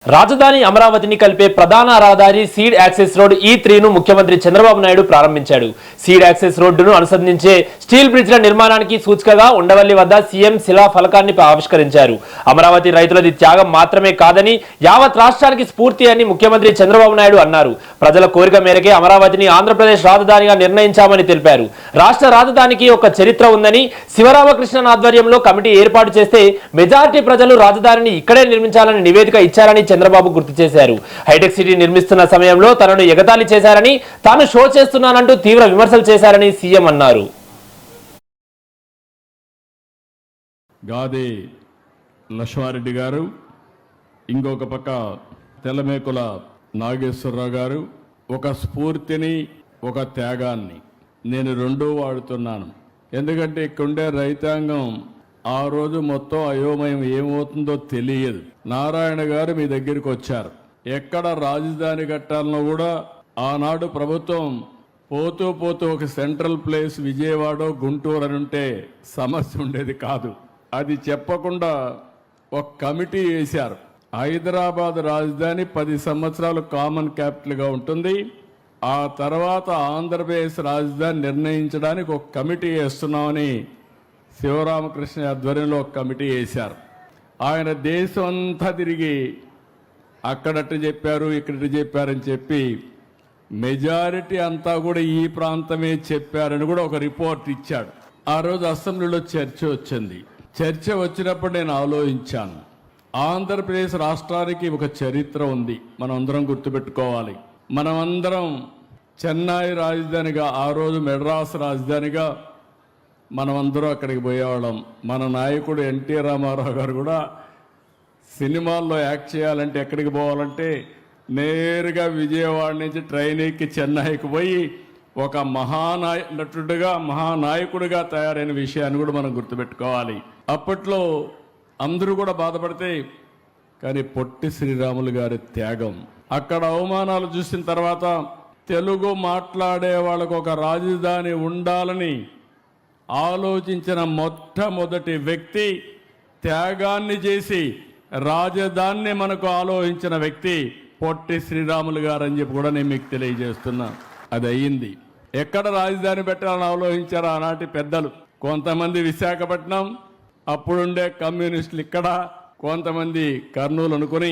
రాజధాని అమరావతిని కలిపే ప్రధాన రహదారి సీడ్ యాక్సెస్ రోడ్ E3 ను ముఖ్యమంత్రి చంద్రబాబు నాయుడు ప్రారంభించాడు. సీడ్ యాక్సెస్ రోడ్డును అనుసంధించే స్టీల్ బ్రిడ్జ్ల నిర్మాణానికి సూచికగా ఉండవల్లి వద్ద సీఎం శిలా ఫలకాన్ని ఆవిష్కరించారు. అమరావతి రైతులది త్యాగం మాత్రమే కాదని యావత్ రాష్ట్రానికి స్ఫూర్తి అని ముఖ్యమంత్రి చంద్రబాబు నాయుడు అన్నారు. ప్రజల కోరిక మేరకే అమరావతిని ఆంధ్రప్రదేశ్ రాజధానిగా నిర్ణయించామని తెలిపారు. రాష్ట్ర రాజధానికి ఒక చరిత్ర ఉందని, శివరామకృష్ణన్ ఆధ్వర్యంలో కమిటీ ఏర్పాటు చేస్తే మెజారిటీ ప్రజలు రాజధానిని ఇక్కడే నిర్మించాలని నివేదిక ఇచ్చారని చంద్రబాబు గుర్తు చేశారు. హైటెక్ సిటీ నిర్మిస్తున్న సమయంలో తనను ఎగతాళి చేశారని, తాను షో చేస్తున్నానంటూ తీవ్ర విమర్శలు చేశారని సీఎం అన్నారు. గాది లక్ష్మారెడ్డి గారు, ఇంకొక పక్క తెల్లమేకుల నాగేశ్వరరావు గారు ఒక స్ఫూర్తిని, ఒక త్యాగాన్ని నేను రెండూ వాడుతున్నాను. ఎందుకంటే ఇక్కడుండే రైతాంగం ఆ రోజు మొత్తం అయోమయం ఏమవుతుందో తెలియదు. నారాయణ గారు మీ దగ్గరికి వచ్చారు. ఎక్కడ రాజధాని కట్టాలనో కూడా ఆనాడు ప్రభుత్వం పోతూ పోతూ ఒక సెంట్రల్ ప్లేస్ విజయవాడ, గుంటూరు అని ఉంటే సమస్య ఉండేది కాదు. అది చెప్పకుండా ఒక కమిటీ వేశారు. హైదరాబాద్ రాజధాని 10 సంవత్సరాలు కామన్ క్యాపిటల్గా ఉంటుంది. ఆ తర్వాత ఆంధ్రప్రదేశ్ రాజధాని నిర్ణయించడానికి ఒక కమిటీ వేస్తున్నామని శివరామకృష్ణ ఆధ్వర్యంలో ఒక కమిటీ వేశారు. ఆయన దేశం అంతా తిరిగి అక్కడట్టు చెప్పారు, ఇక్కడట్టు చెప్పారని చెప్పి మెజారిటీ అంతా కూడా ఈ ప్రాంతమే చెప్పారని కూడా ఒక రిపోర్ట్ ఇచ్చాడు. ఆ రోజు అసెంబ్లీలో చర్చ వచ్చింది. చర్చ వచ్చినప్పుడు నేను ఆలోచించాను, ఆంధ్రప్రదేశ్ రాష్ట్రానికి ఒక చరిత్ర ఉంది, మనం అందరం గుర్తుపెట్టుకోవాలి. మనమందరం చెన్నై రాజధానిగా, ఆ రోజు మెడ్రాస్ రాజధానిగా మనమందరం అక్కడికి పోయేవాళ్ళం. మన నాయకుడు ఎన్టీ రామారావు గారు కూడా సినిమాల్లో యాక్ట్ చేయాలంటే ఎక్కడికి పోవాలంటే నేరుగా విజయవాడ నుంచి ట్రైన్ ఎక్కి చెన్నైకి పోయి ఒక నటుడుగా, మహానాయకుడిగా తయారైన విషయాన్ని కూడా మనం గుర్తుపెట్టుకోవాలి. అప్పట్లో అందరూ కూడా బాధపడితే, కానీ పొట్టి శ్రీరాములు గారి త్యాగం, అక్కడ అవమానాలు చూసిన తర్వాత తెలుగు మాట్లాడే వాళ్ళకు ఒక రాజధాని ఉండాలని ఆలోచించిన మొట్టమొదటి వ్యక్తి, త్యాగాన్ని చేసి రాజధానిని మనకు ఆలోచించిన వ్యక్తి పొట్టి శ్రీరాములు గారు అని చెప్పి కూడా నేను మీకు తెలియజేస్తున్నా. అది అయ్యింది. ఎక్కడ రాజధాని పెట్టాలని ఆలోచించారు ఆనాటి పెద్దలు. కొంతమంది విశాఖపట్నం, అప్పుడుండే కమ్యూనిస్టులు ఇక్కడ, కొంతమంది కర్నూలు అనుకుని